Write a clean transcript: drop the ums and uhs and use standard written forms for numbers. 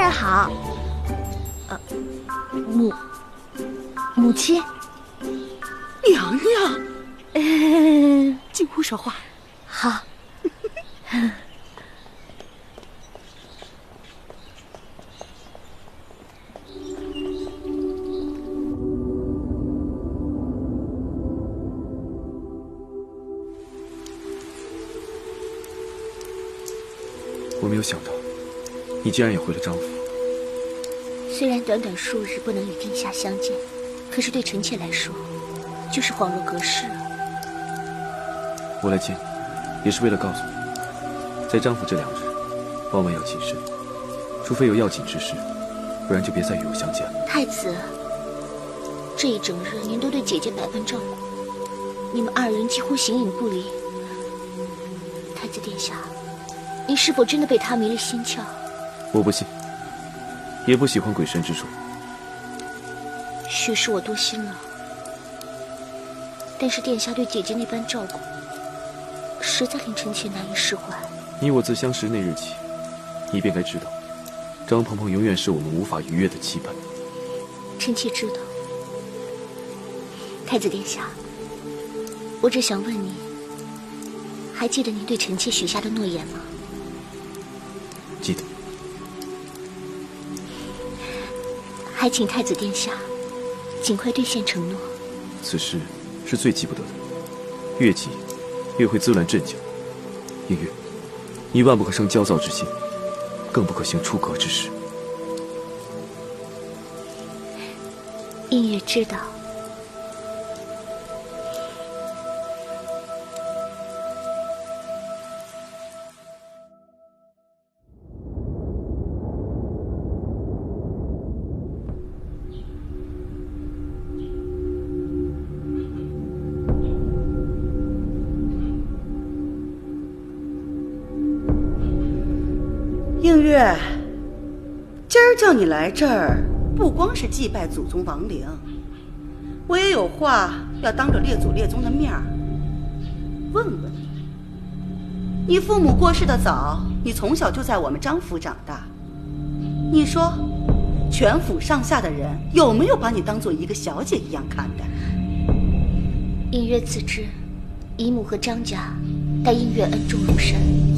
人好。母亲，娘娘，进屋说话。好。我没有想到，你竟然也回了张府。虽然短短数日不能与殿下相见，可是对臣妾来说，就是恍若隔世了。我来见你，也是为了告诉你，在张府这2日，万万要谨慎，除非有要紧之事，不然就别再与我相见了。太子，这一整日您都对姐姐百般照顾，你们2人几乎形影不离。太子殿下，您是否真的被她迷了心窍？我不信，也不喜欢鬼神之说。许是我多心了，但是殿下对姐姐那般照顾，实在令臣妾难以释怀。你我自相识那日起，你便该知道，张鹏鹏永远是我们无法逾越的羁绊。臣妾知道。太子殿下，我只想问你，还记得您对臣妾许下的诺言吗？记得。还请太子殿下尽快兑现承诺。此事是最急不得的，越急越会滋乱阵脚。映月，你万不可生焦躁之心，更不可行出格之事。映月知道。映月，今儿叫你来这儿，不光是祭拜祖宗亡灵，我也有话要当着列祖列宗的面儿问问你。你父母过世的早，你从小就在我们张府长大，你说全府上下的人有没有把你当做一个小姐一样看待？映月自知姨母和张家待映月恩重如山，